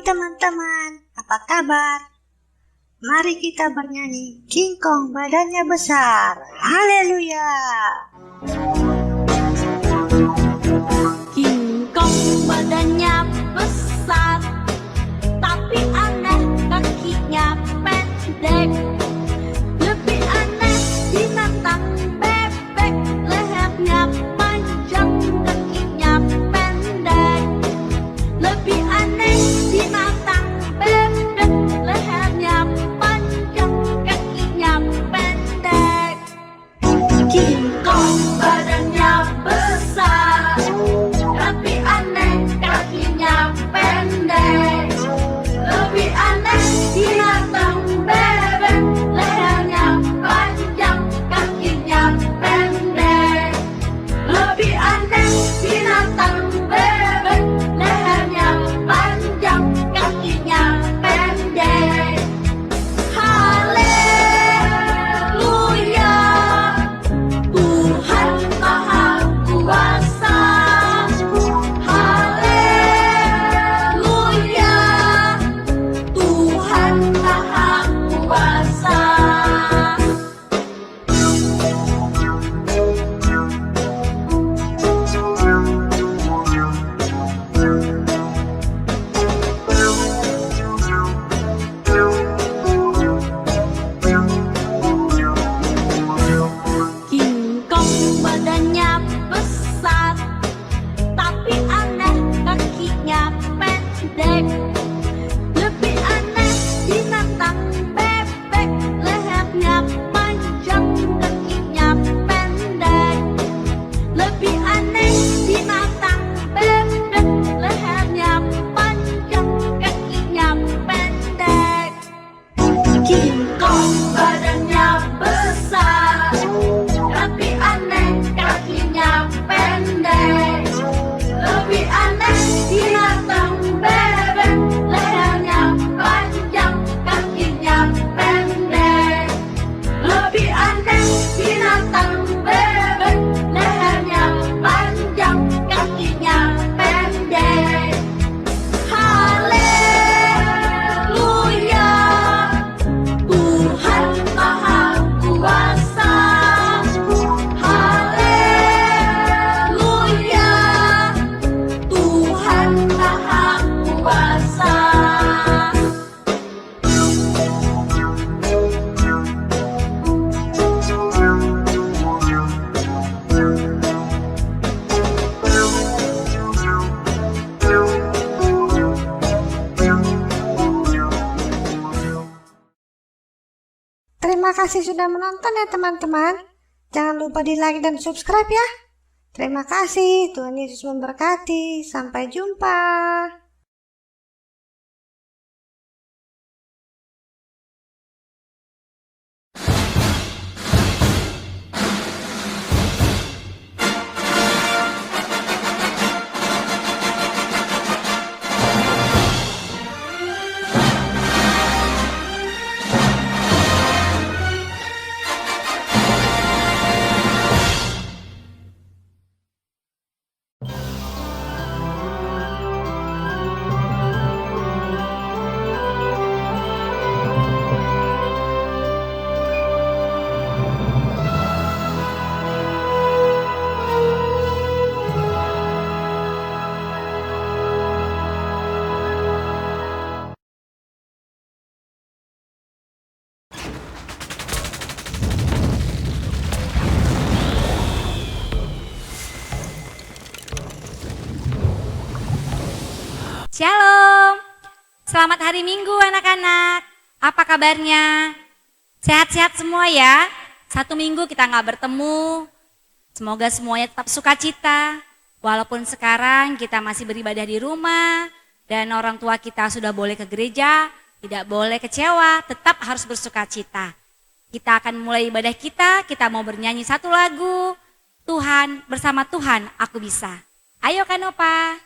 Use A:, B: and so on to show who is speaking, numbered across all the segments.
A: teman-teman, apa kabar? Mari kita bernyanyi King Kong badannya besar. Haleluya.
B: King Kong badannya besar, tapi aneh kakinya pendek. Lebih aneh binatang bebek, lehernya panjang, kakinya pendek. Lebih aneh binatang bebek, lehernya panjang, kakinya pendek. King Kong badannya besar, tapi aneh kakinya pendek. Lebih aneh binatang bebek, lehernya panjang, kakinya pendek. Lebih aneh binatang bebek, lehernya panjang, kakinya pendek. Haleluya, Tuhan Maha Kuasa. Haleluya, Tuhan Maha Kuasa. King Kong badannya besar, tapi aneh kakinya pendek. Lebih aneh binatang bebek, lehernya panjang, kakinya pendek. Lebih aneh binatang bebek, lehernya panjang, kakinya pendek. King Kong badannya besar, tapi aneh kakinya pendek. Lebih aneh binatang bebek, lehernya panjang, kakinya pendek. Lebih aneh binatang bebek, lehernya panjang, kakinya pendek. Haleluya, Tuhan Maha Kuasa. Haleluya, Tuhan Maha Kuasa.
A: Terima kasih sudah menonton ya teman-teman. Jangan lupa di like dan subscribe ya. Terima kasih, Tuhan Yesus memberkati. Sampai jumpa.
C: Shalom, selamat hari Minggu anak-anak. Apa kabarnya? Sehat-sehat semua ya? 1 minggu kita nggak bertemu. Semoga semuanya tetap sukacita. Walaupun sekarang kita masih beribadah di rumah dan orang tua kita sudah boleh ke gereja, tidak boleh kecewa, tetap harus bersukacita. Kita akan mulai ibadah kita mau bernyanyi 1 lagu. Tuhan, bersama Tuhan aku bisa. Ayo Kanopa.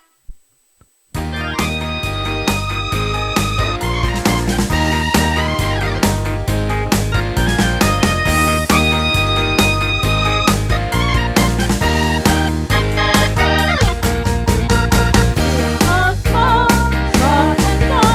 B: Oh,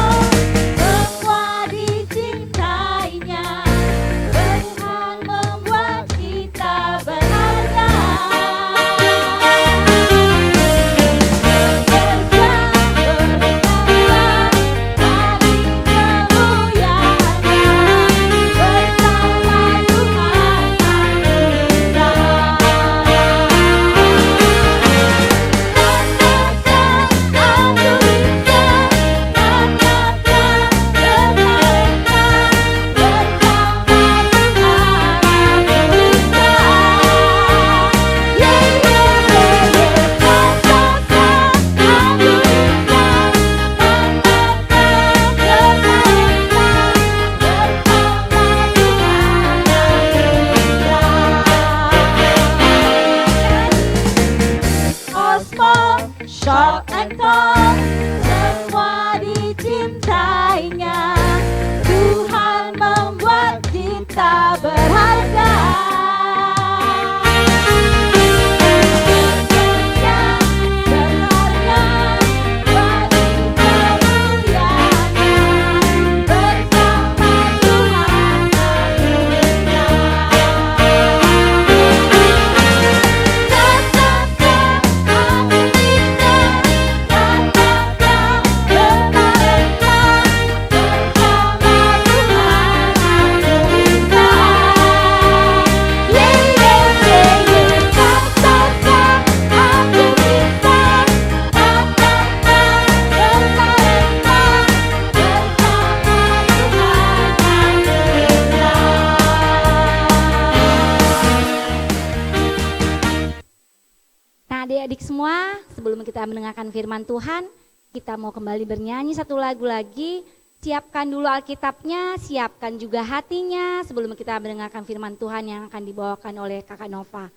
C: adik-adik semua, sebelum kita mendengarkan firman Tuhan, kita mau kembali bernyanyi satu lagu lagi. Siapkan dulu Alkitabnya, siapkan juga hatinya sebelum kita mendengarkan firman Tuhan yang akan dibawakan oleh Kakak Nova.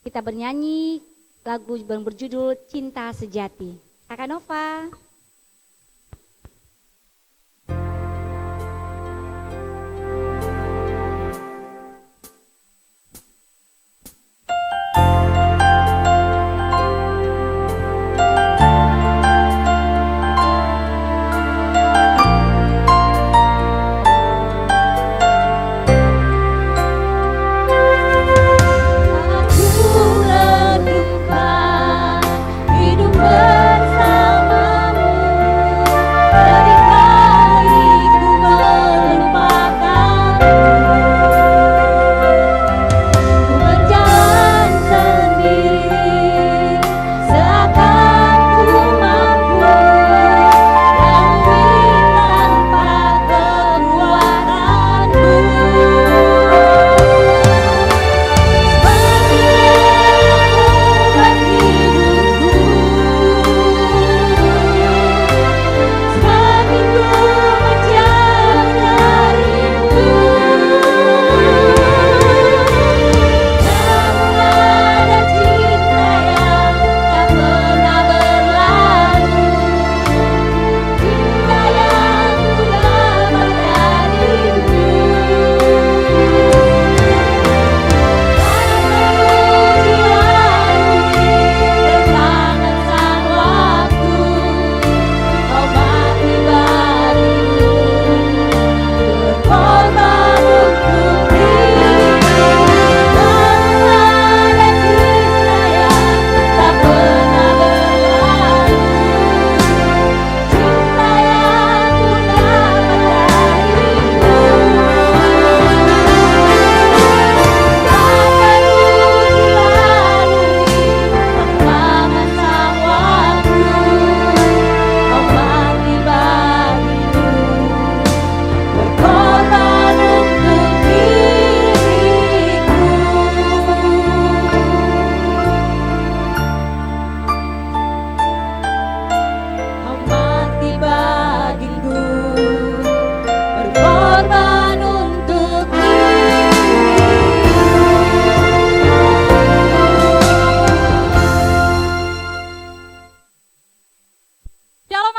C: Kita bernyanyi lagu yang berjudul Cinta Sejati. Kakak Nova.
B: Hidup bersamamu,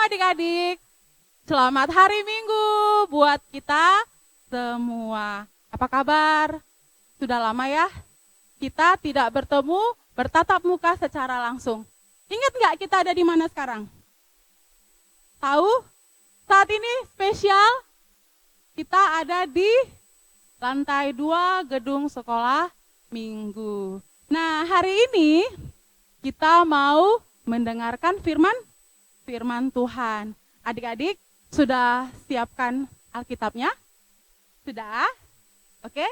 D: adik-adik, selamat hari Minggu buat kita semua. Apa kabar? Sudah lama ya kita tidak bertemu, bertatap muka secara langsung. Ingat nggak kita ada di mana sekarang? Tahu? Saat ini spesial, kita ada di lantai 2 gedung sekolah Minggu. Nah, hari ini kita mau mendengarkan firman Tuhan. Adik-adik sudah siapkan Alkitabnya? Sudah? Oke?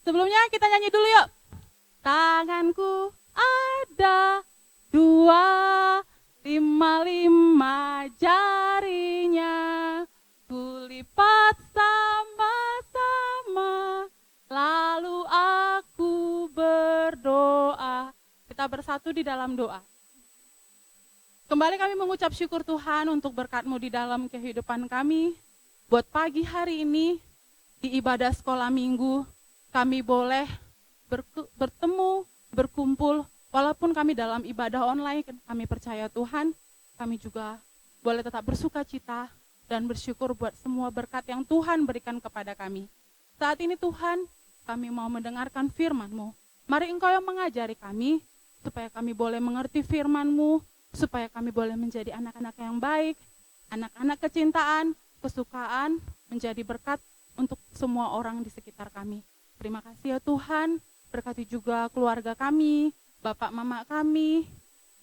D: Sebelumnya kita nyanyi dulu yuk. Tanganku ada 2, 5 jarinya, kulipat sama-sama, lalu aku berdoa. Kita bersatu di dalam doa. Kembali kami mengucap syukur Tuhan untuk berkat-Mu di dalam kehidupan kami. Buat pagi hari ini, di ibadah sekolah minggu, kami boleh bertemu, berkumpul, walaupun kami dalam ibadah online, kami percaya Tuhan, kami juga boleh tetap bersuka cita dan bersyukur buat semua berkat yang Tuhan berikan kepada kami. Saat ini Tuhan, kami mau mendengarkan firman-Mu. Mari Engkau yang mengajari kami, supaya kami boleh mengerti firman-Mu, supaya kami boleh menjadi anak-anak yang baik, anak-anak kecintaan, kesukaan, menjadi berkat untuk semua orang di sekitar kami. Terima kasih ya Tuhan, berkati juga keluarga kami, bapak mama kami,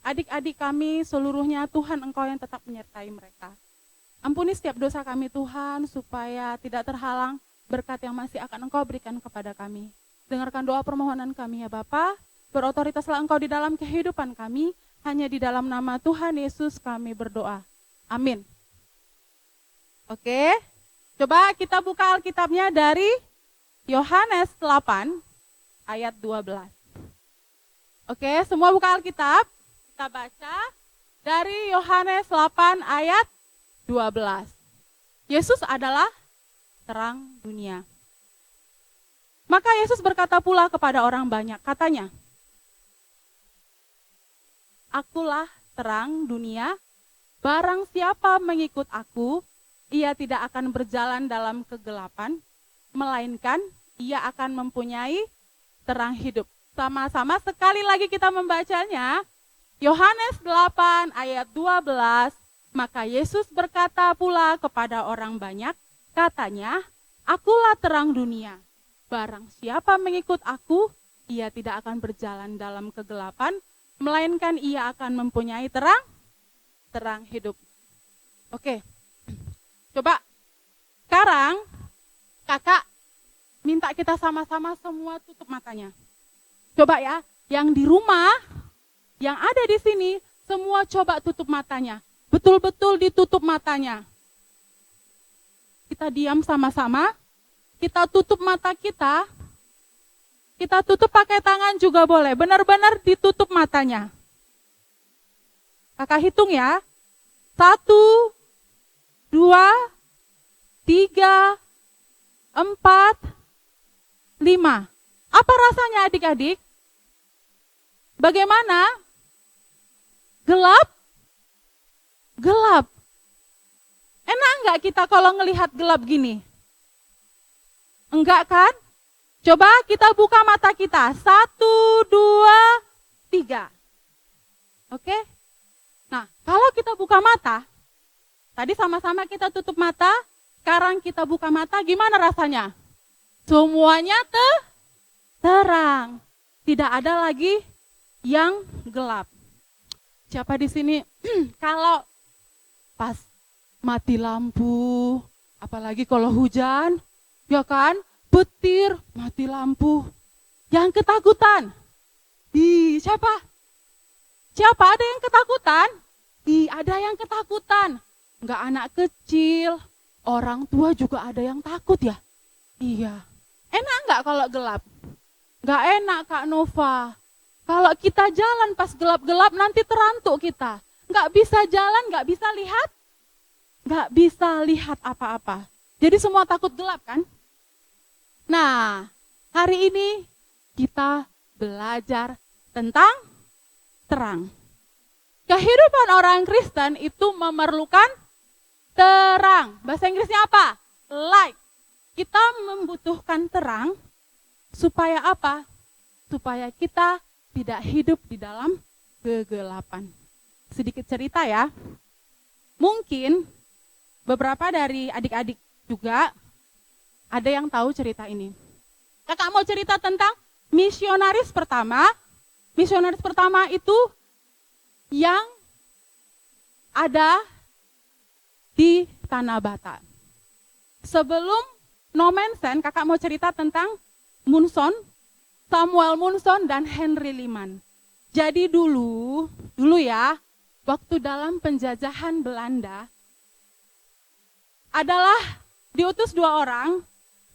D: adik-adik kami, seluruhnya Tuhan Engkau yang tetap menyertai mereka. Ampuni setiap dosa kami Tuhan, supaya tidak terhalang berkat yang masih akan Engkau berikan kepada kami. Dengarkan doa permohonan kami ya Bapa, berotoritaslah Engkau di dalam kehidupan kami, hanya di dalam nama Tuhan Yesus kami berdoa. Amin. Oke, coba kita buka Alkitabnya dari Yohanes 8 ayat 12. Oke, semua buka Alkitab. Kita baca dari Yohanes 8 ayat 12. Yesus adalah terang dunia. Maka Yesus berkata pula kepada orang banyak, katanya, Akulah terang dunia, barang siapa mengikut aku, ia tidak akan berjalan dalam kegelapan, melainkan ia akan mempunyai terang hidup. Sama-sama sekali lagi kita membacanya, Yohanes 8 ayat 12, maka Yesus berkata pula kepada orang banyak, katanya, Akulah terang dunia, barang siapa mengikut aku, ia tidak akan berjalan dalam kegelapan, melainkan ia akan mempunyai terang hidup. Oke, coba sekarang kakak minta kita sama-sama semua tutup matanya. Coba ya, yang di rumah, yang ada di sini, semua coba tutup matanya. Betul-betul ditutup matanya. Kita diam sama-sama, kita tutup mata kita. Kita tutup pakai tangan juga boleh, benar-benar ditutup matanya. Kakak hitung ya, 1, 2, 3, 4, 5. Apa rasanya adik-adik? Bagaimana? Gelap? Gelap. Enak enggak kita kalau ngelihat gelap gini? Enggak kan? Coba kita buka mata kita. 1, 2, 3. Oke? Nah, kalau kita buka mata, tadi sama-sama kita tutup mata, sekarang kita buka mata, gimana rasanya? Semuanya terang. Tidak ada lagi yang gelap. Siapa di sini kalau pas mati lampu, apalagi kalau hujan, ya kan, petir, mati lampu, yang ketakutan? Siapa? Siapa ada yang ketakutan? Ada yang ketakutan. Enggak anak kecil, orang tua juga ada yang takut ya? Iya. Enak enggak kalau gelap? Enggak enak Kak Nova. Kalau kita jalan pas gelap-gelap nanti terantuk kita. Enggak bisa jalan, enggak bisa lihat. Enggak bisa lihat apa-apa. Jadi semua takut gelap kan? Nah, hari ini kita belajar tentang terang. Kehidupan orang Kristen itu memerlukan terang. Bahasa Inggrisnya apa? Light. Kita membutuhkan terang supaya apa? Supaya kita tidak hidup di dalam kegelapan. Sedikit cerita ya. Mungkin beberapa dari adik-adik juga ada yang tahu cerita ini. Kakak mau cerita tentang misionaris pertama. Misionaris pertama itu yang ada di Tanah Batak. Sebelum No Man's Land, kakak mau cerita tentang Munson, Samuel Munson dan Henry Liman. Jadi dulu ya, waktu dalam penjajahan Belanda, adalah diutus 2 orang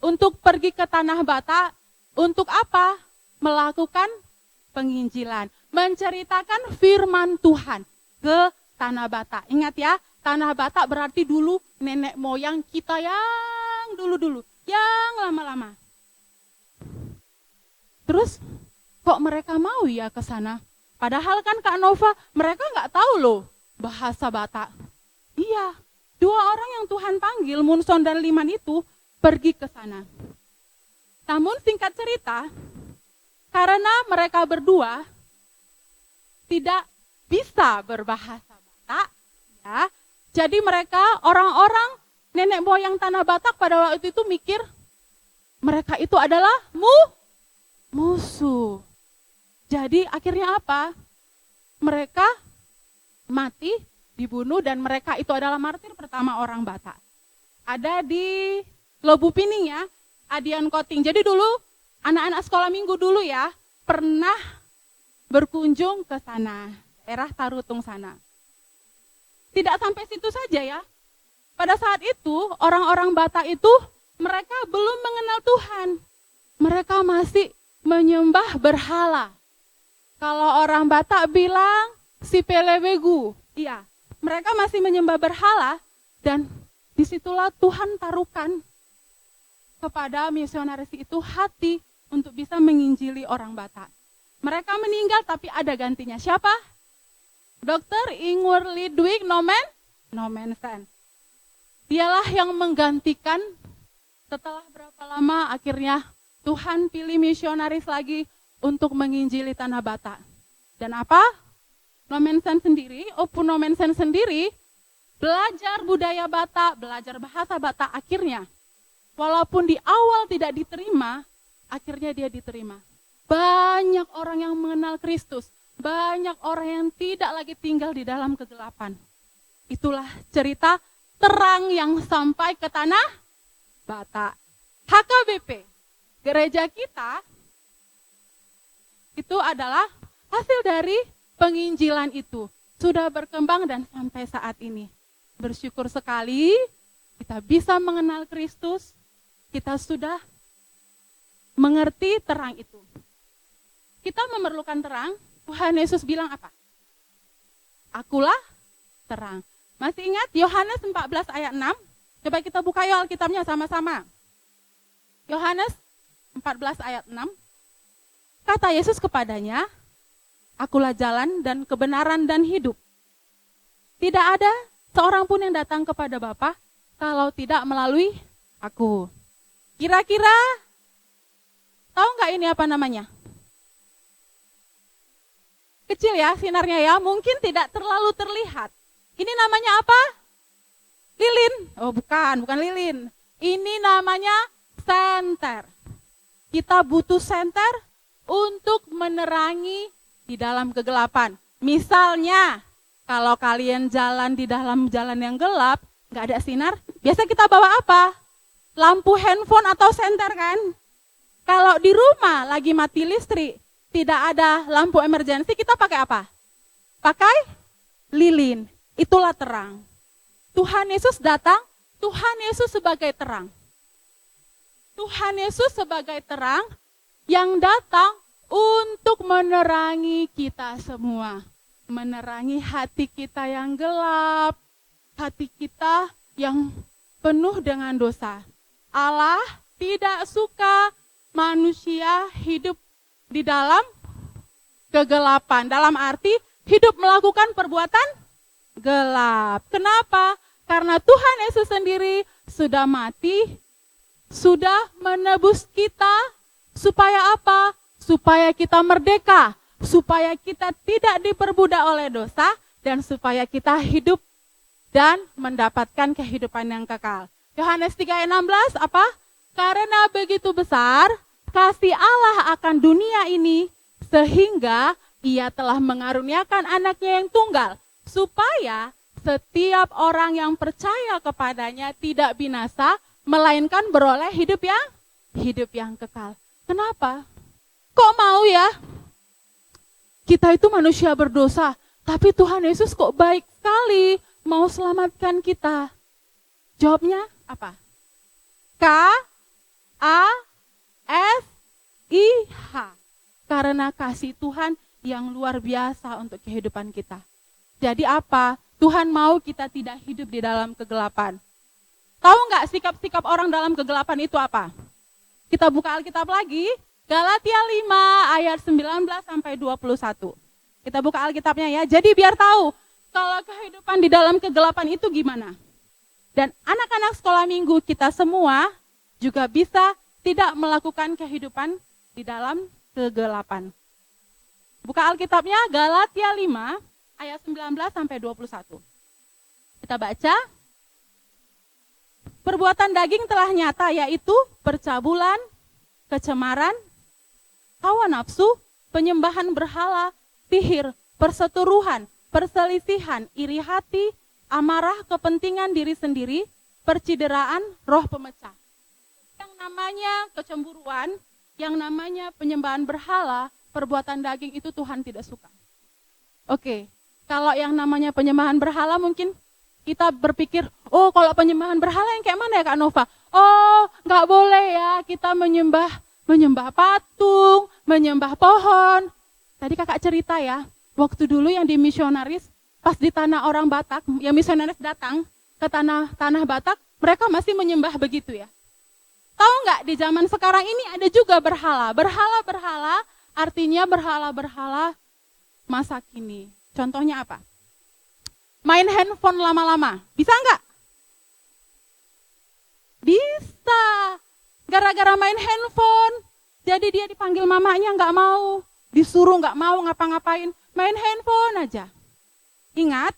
D: untuk pergi ke Tanah Batak. Untuk apa? Melakukan penginjilan. Menceritakan firman Tuhan ke Tanah Batak. Ingat ya, Tanah Batak berarti dulu nenek moyang kita yang dulu-dulu. Yang lama-lama. Terus kok mereka mau ya ke sana? Padahal kan Kak Nova, mereka nggak tahu loh bahasa Batak. Iya, 2 orang yang Tuhan panggil, Munson dan Liman itu pergi ke sana. Namun singkat cerita, karena mereka berdua tidak bisa berbahasa Batak, ya, jadi mereka orang-orang nenek moyang Tanah Batak pada waktu itu mikir mereka itu adalah musuh. Jadi akhirnya apa? Mereka mati, dibunuh, dan mereka itu adalah martir pertama orang Batak. Ada di Lobu Pining ya, Adian Koting. Jadi dulu anak-anak sekolah minggu dulu ya, pernah berkunjung ke sana, daerah Tarutung sana. Tidak sampai situ saja ya. Pada saat itu orang-orang Batak itu mereka belum mengenal Tuhan. Mereka masih menyembah berhala. Kalau orang Batak bilang si Pelebegu. Iya, mereka masih menyembah berhala dan disitulah Tuhan taruhkan kepada misionaris itu hati untuk bisa menginjili orang Batak. Mereka meninggal tapi ada gantinya. Siapa? Dr. Ingwer Lidwig Nommensen. Dialah yang menggantikan. Setelah berapa lama akhirnya Tuhan pilih misionaris lagi untuk menginjili tanah Batak. Dan apa? Opu Nommensen sendiri belajar budaya Batak, belajar bahasa Batak akhirnya. Walaupun di awal tidak diterima, akhirnya dia diterima. Banyak orang yang mengenal Kristus, banyak orang yang tidak lagi tinggal di dalam kegelapan. Itulah cerita terang yang sampai ke tanah Batak. HKBP, gereja kita, itu adalah hasil dari penginjilan itu. Sudah berkembang dan sampai saat ini. Bersyukur sekali kita bisa mengenal Kristus. Kita sudah mengerti terang itu. Kita memerlukan terang. Tuhan Yesus bilang apa? Akulah terang. Masih ingat Yohanes 14 ayat 6? Coba kita buka yuk Alkitabnya sama-sama. Yohanes 14 ayat 6. Kata Yesus kepadanya, Akulah jalan dan kebenaran dan hidup. Tidak ada seorang pun yang datang kepada Bapa kalau tidak melalui aku. Kira-kira tahu nggak ini apa namanya? Kecil ya sinarnya ya, mungkin tidak terlalu terlihat. Ini namanya apa? Lilin. Oh bukan lilin. Ini namanya senter. Kita butuh senter untuk menerangi di dalam kegelapan. Misalnya, kalau kalian jalan di dalam jalan yang gelap, nggak ada sinar, biasa kita bawa apa? Lampu handphone atau senter kan? Kalau di rumah lagi mati listrik, tidak ada lampu emergensi, kita pakai apa? Pakai lilin. Itulah terang. Tuhan Yesus datang, Tuhan Yesus sebagai terang. Tuhan Yesus sebagai terang yang datang untuk menerangi kita semua. Menerangi hati kita yang gelap, hati kita yang penuh dengan dosa. Allah tidak suka manusia hidup di dalam kegelapan. Dalam arti hidup melakukan perbuatan gelap. Kenapa? Karena Tuhan Yesus sendiri sudah mati, sudah menebus kita. Supaya apa? Supaya kita merdeka, supaya kita tidak diperbudak oleh dosa, dan supaya kita hidup dan mendapatkan kehidupan yang kekal. Yohanes 3 ayat 16 apa? Karena begitu besar kasih Allah akan dunia ini, sehingga Ia telah mengaruniakan anaknya yang tunggal, supaya setiap orang yang percaya kepadanya tidak binasa, melainkan beroleh hidup yang kekal. Kenapa? Kok mau ya? Kita itu manusia berdosa, tapi Tuhan Yesus kok baik sekali mau selamatkan kita. Jawabnya apa? K-A-S-I-H. Karena kasih Tuhan yang luar biasa untuk kehidupan kita. Jadi apa? Tuhan mau kita tidak hidup di dalam kegelapan. Tahu nggak sikap-sikap orang dalam kegelapan itu apa? Kita buka Alkitab lagi, Galatia 5 ayat 19 sampai 21. Kita buka Alkitabnya ya. Jadi biar tahu kalau kehidupan di dalam kegelapan itu gimana. Dan anak-anak sekolah minggu kita semua juga bisa tidak melakukan kehidupan di dalam kegelapan. Buka Alkitabnya Galatia 5 ayat 19 sampai 21. Kita baca. Perbuatan daging telah nyata, yaitu percabulan, kecemaran, hawa nafsu, penyembahan berhala, sihir, perseteruhan, perselisihan, iri hati, amarah, kepentingan diri sendiri, percideraan, roh pemecah. Yang namanya kecemburuan, yang namanya penyembahan berhala, perbuatan daging itu Tuhan tidak suka. Oke, kalau yang namanya penyembahan berhala mungkin kita berpikir, oh kalau penyembahan berhala yang kayak mana ya Kak Nova? Oh nggak boleh ya kita menyembah patung, menyembah pohon. Tadi kakak cerita ya, Waktu dulu yang di misionaris, pas di tanah orang Batak, yang misionaris datang ke tanah Batak, mereka masih menyembah begitu ya. Tahu nggak di zaman sekarang ini ada juga berhala. Berhala-berhala artinya berhala-berhala masa kini. Contohnya apa? Main handphone lama-lama. Bisa nggak? Bisa. Gara-gara main handphone, jadi dia dipanggil mamanya nggak mau. Disuruh nggak mau ngapa-ngapain. Main handphone aja. Ingat,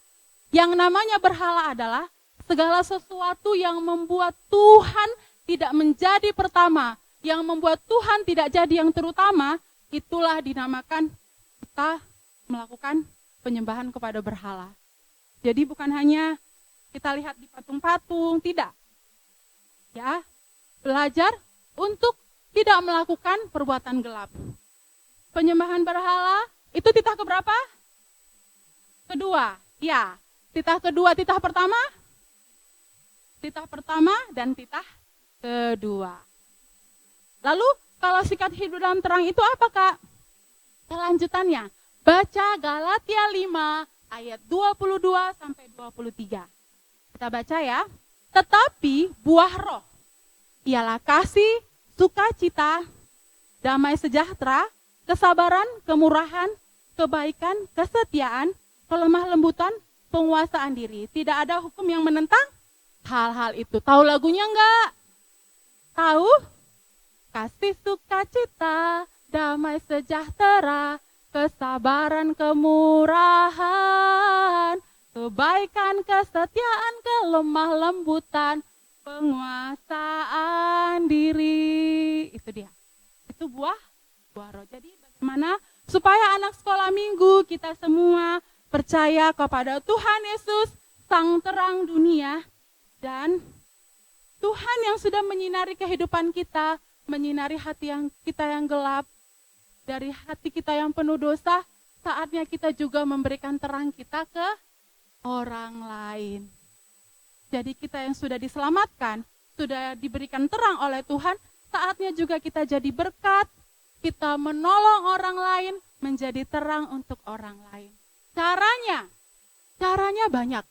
D: yang namanya berhala adalah segala sesuatu yang membuat Tuhan tidak menjadi pertama, yang membuat Tuhan tidak jadi yang terutama, itulah dinamakan kita melakukan penyembahan kepada berhala. Jadi bukan hanya kita lihat di patung-patung, tidak. Ya, belajar untuk tidak melakukan perbuatan gelap. Penyembahan berhala, itu titah keberapa? Kedua, ya. Titah kedua, titah pertama? Titah pertama dan titah kedua. Lalu kalau sikat hidup dalam terang itu apa, Kak? Kelanjutannya, baca Galatia 5 ayat 22 sampai 23. Kita baca ya. Tetapi buah roh ialah kasih, sukacita, damai sejahtera, kesabaran, kemurahan, kebaikan, kesetiaan, kelemah lembutan, penguasaan diri. Tidak ada hukum yang menentang hal-hal itu. Tahu lagunya enggak? Tahu? Kasih, sukacita, damai sejahtera, kesabaran, kemurahan, kebaikan, kesetiaan, kelemah lembutan, penguasaan diri. Itu dia. Itu buah roh. Jadi bagaimana supaya anak sekolah minggu kita semua percaya kepada Tuhan Yesus, Sang Terang Dunia, dan Tuhan yang sudah menyinari kehidupan kita, menyinari hati kita yang gelap, dari hati kita yang penuh dosa, saatnya kita juga memberikan terang kita ke orang lain. Jadi kita yang sudah diselamatkan, sudah diberikan terang oleh Tuhan, saatnya juga kita jadi berkat, kita menolong orang lain, menjadi terang untuk orang lain. Caranya banyak.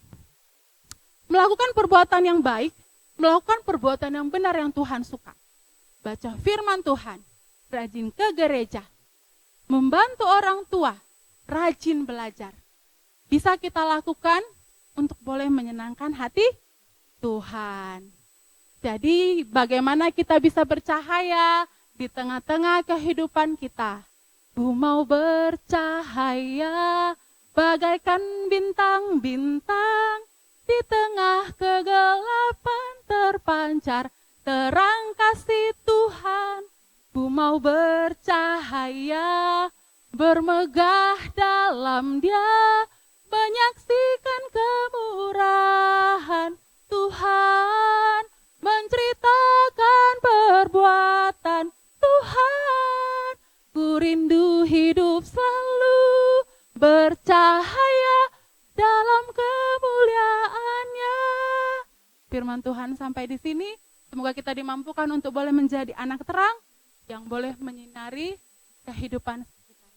D: Melakukan perbuatan yang baik, melakukan perbuatan yang benar yang Tuhan suka. Baca firman Tuhan, rajin ke gereja, membantu orang tua, rajin belajar. Bisa kita lakukan untuk boleh menyenangkan hati Tuhan. Jadi bagaimana kita bisa bercahaya di tengah-tengah kehidupan kita? Ku mau bercahaya bagaikan bintang-bintang, di tengah kegelapan terpancar terang kasih Tuhan. Ku mau bercahaya, bermegah dalam Dia, menyaksikan kemurahan Tuhan, menceritakan perbuatan Tuhan. Ku rindu hidup selalu bercahaya dalam kemuliaan-Nya. Firman Tuhan sampai di sini. Semoga kita dimampukan untuk boleh menjadi anak terang yang boleh menyinari kehidupan kita.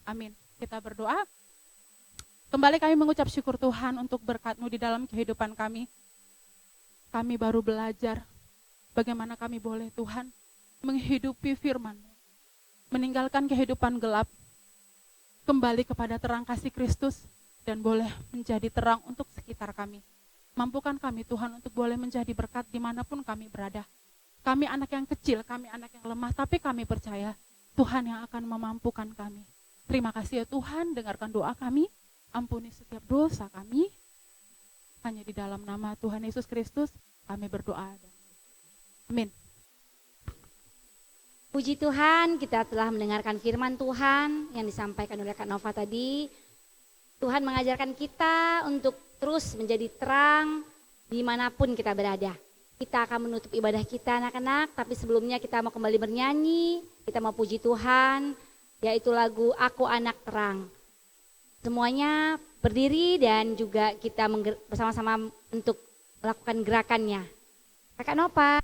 D: Amin. Kita berdoa. Kembali kami mengucap syukur Tuhan untuk berkat-Mu di dalam kehidupan kami. Kami baru belajar bagaimana kami boleh Tuhan menghidupi firman-Mu. Meninggalkan kehidupan gelap. Kembali kepada terang kasih Kristus dan boleh menjadi terang untuk sekitar kami. Mampukan kami Tuhan untuk boleh menjadi berkat dimanapun kami berada. Kami anak yang kecil, kami anak yang lemah, tapi kami percaya Tuhan yang akan memampukan kami. Terima kasih ya Tuhan, dengarkan doa kami, ampuni setiap dosa kami. Hanya di dalam nama Tuhan Yesus Kristus kami berdoa. Amin.
B: Puji Tuhan, kita telah mendengarkan firman Tuhan yang disampaikan oleh Kak Nova tadi. Tuhan mengajarkan kita untuk terus menjadi terang dimanapun kita berada. Kita akan menutup ibadah kita anak-anak, tapi sebelumnya kita mau kembali bernyanyi, kita mau puji Tuhan, yaitu lagu Aku Anak Terang. Semuanya berdiri dan juga kita bersama-sama untuk melakukan gerakannya. Kakak Nova.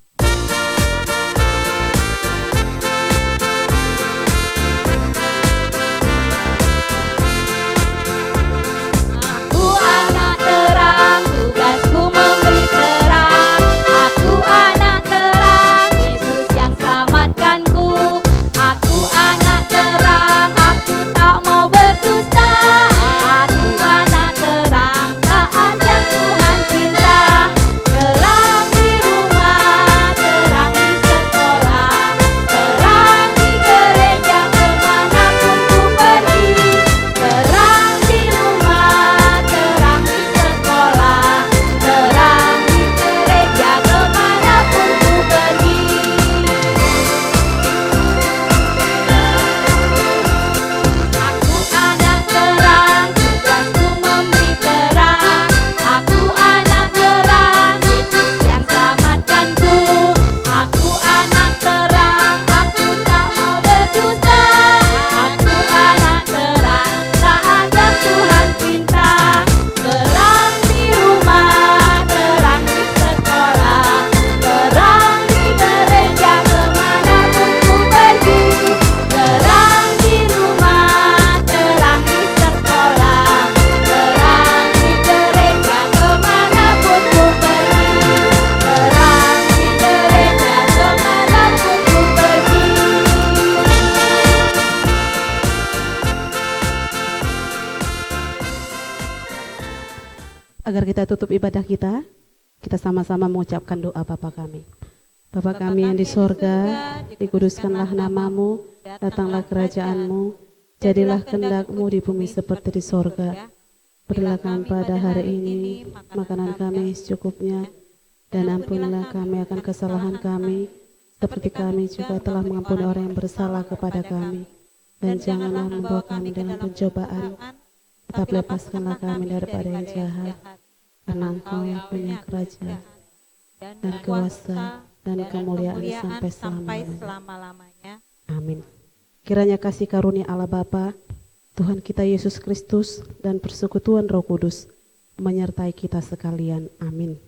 E: Agar kita tutup ibadah kita sama-sama mengucapkan doa Bapa kami. Bapa kami yang di sorga, dikuduskanlah namamu, datanglah kerajaanmu, jadilah kehendak-mu di bumi seperti di sorga. Berilah kami pada hari ini makanan kami secukupnya, dan ampunilah kami akan kesalahan kami, seperti kami juga telah mengampuni orang yang bersalah kepada kami. Dan janganlah membawa kami dalam pencobaan, tetapi lepaskanlah kami daripada yang jahat. Karena Engkau yang punya kerajaan dan kuasa dan kemuliaan sampai selama-lamanya. Amin. Kiranya kasih karunia Allah Bapa, Tuhan kita Yesus Kristus, dan persekutuan Roh Kudus menyertai kita sekalian. Amin.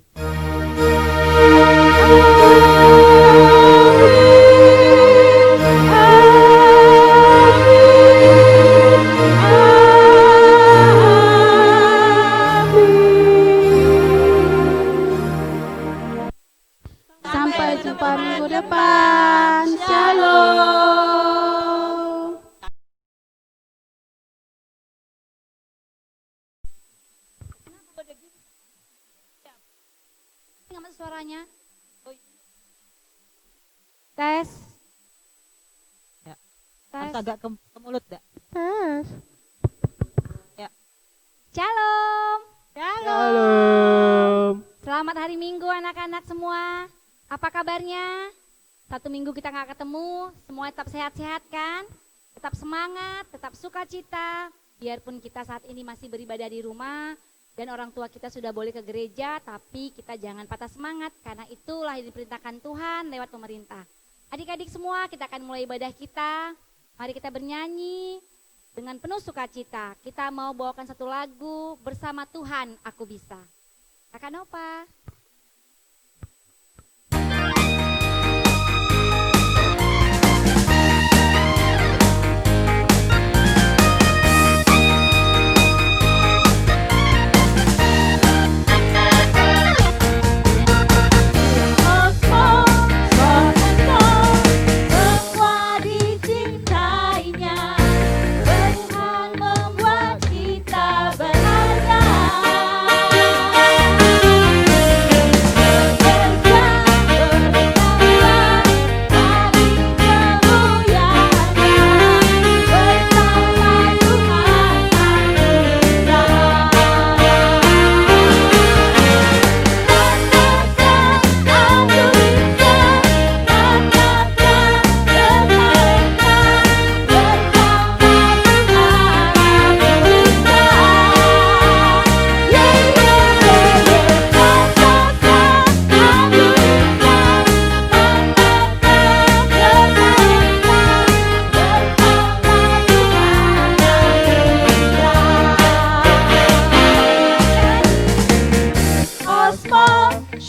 F: Sampai jumpa minggu depan. Shalom.
B: Nggak suaranya? Tes.
G: Ya.
B: Tes.
G: Harus agak ke mulut, dak. Ya.
B: Shalom.
F: Shalom.
B: Selamat hari Minggu anak-anak semua. Apa kabarnya? 1 minggu kita nggak ketemu, semua tetap sehat-sehat kan? Tetap semangat, tetap sukacita. Biarpun kita saat ini masih beribadah di rumah dan orang tua kita sudah boleh ke gereja, tapi kita jangan patah semangat karena itulah yang diperintahkan Tuhan lewat pemerintah. Adik-adik semua, kita akan mulai ibadah kita. Mari kita bernyanyi dengan penuh sukacita. Kita mau bawakan satu lagu, Bersama Tuhan Aku Bisa. Kakak Nova.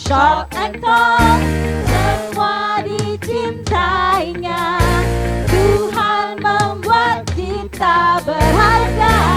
F: Short and tall, semua dicintainya. Tuhan membuat kita berharga.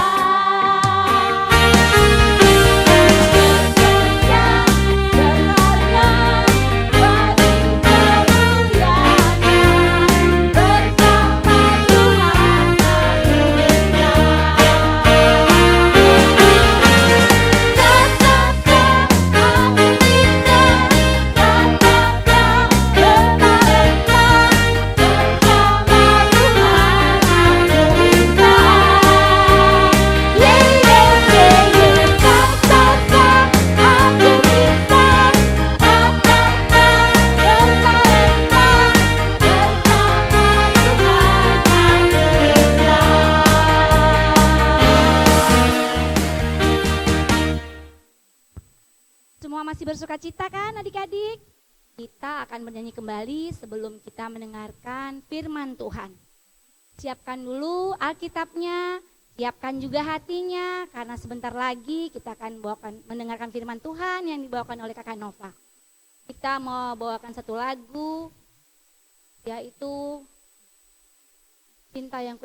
B: Semua masih bersukacita kan adik-adik? Kita akan bernyanyi kembali sebelum kita mendengarkan firman Tuhan. Siapkan dulu Alkitabnya, siapkan juga hatinya, karena sebentar lagi kita akan mendengarkan firman Tuhan yang dibawakan oleh Kakak Nova. Kita mau bawakan satu lagu, yaitu Cinta yang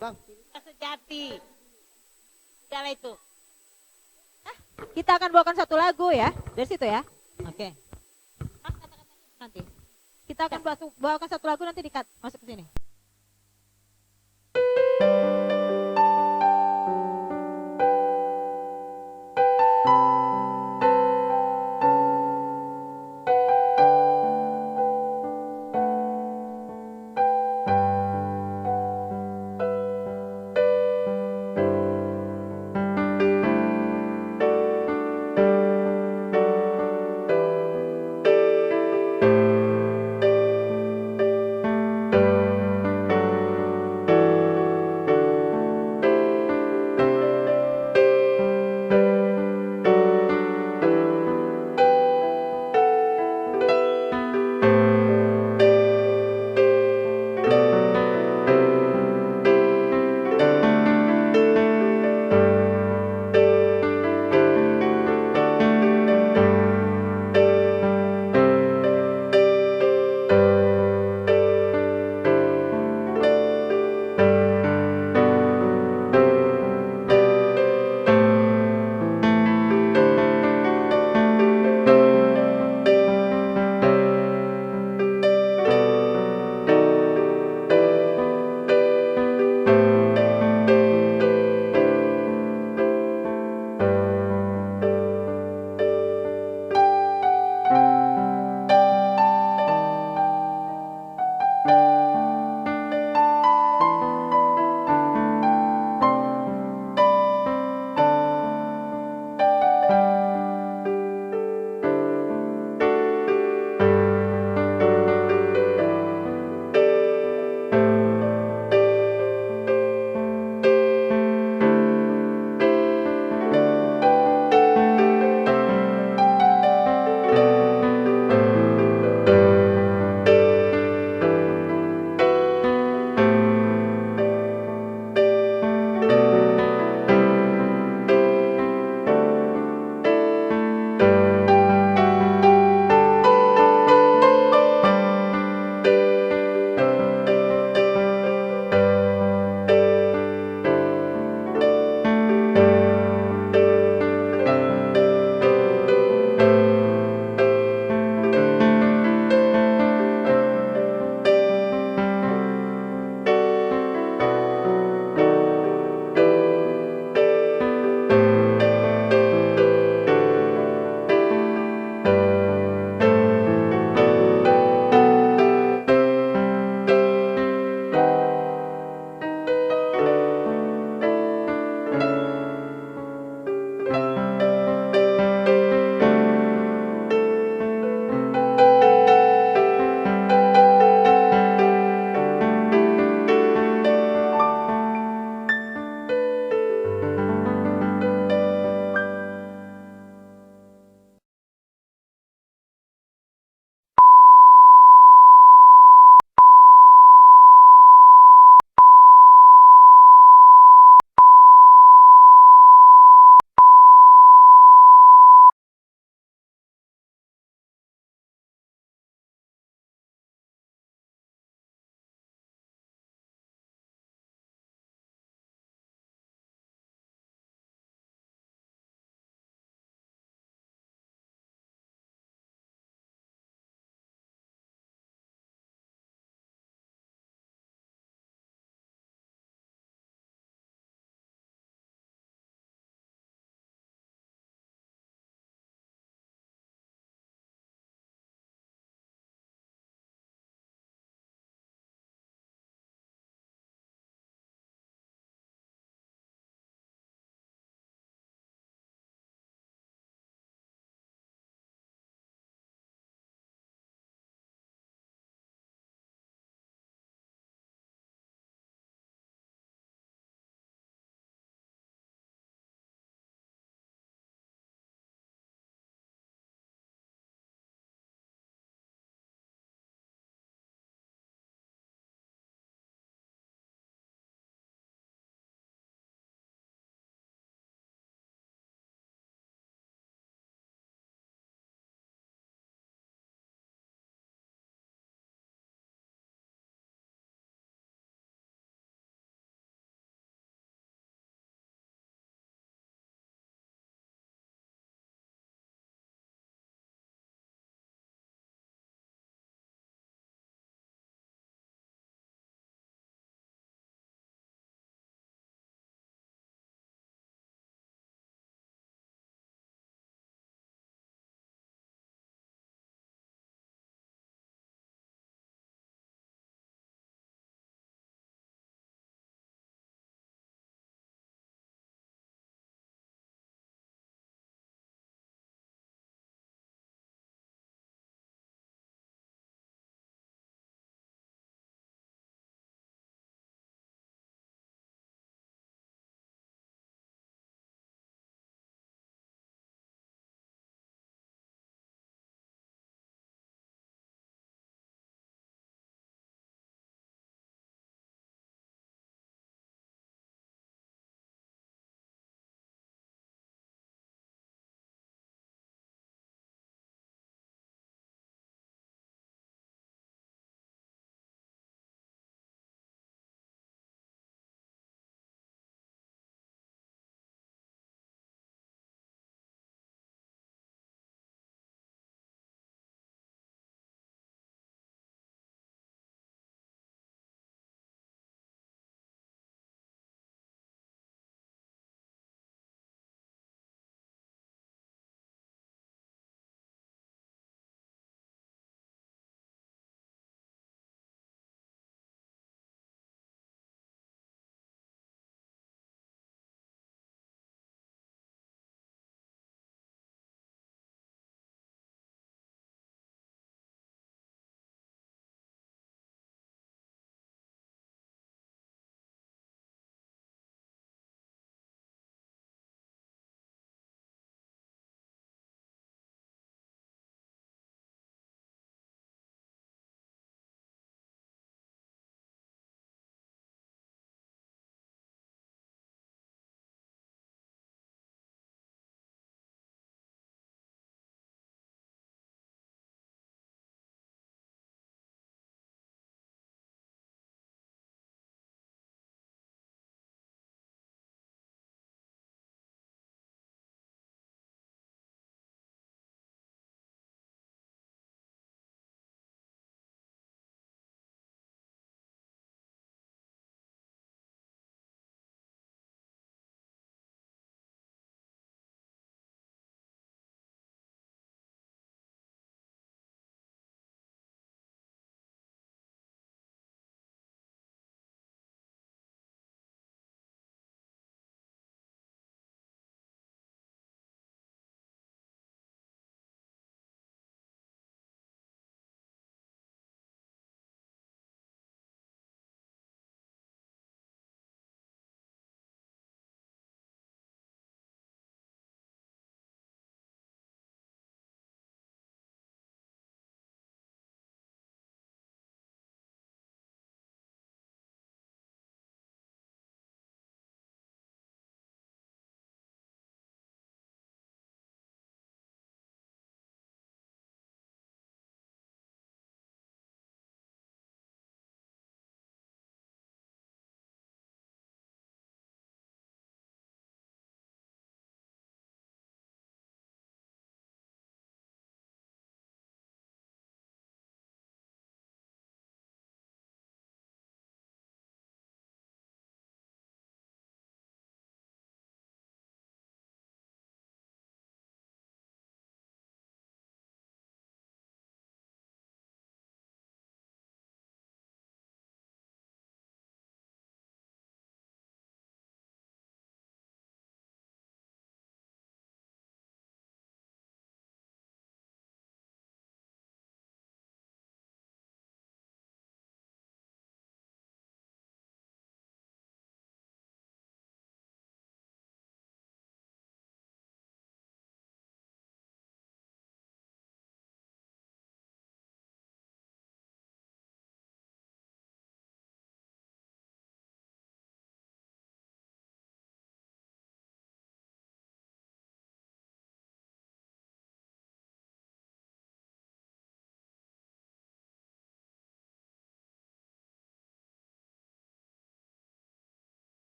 G: Bang, cinta sejati. Segala itu.
F: Kita akan bawakan satu lagu ya, dari situ ya.
G: Oke.
F: Nanti. Kita akan bawakan satu lagu nanti masuk ke sini.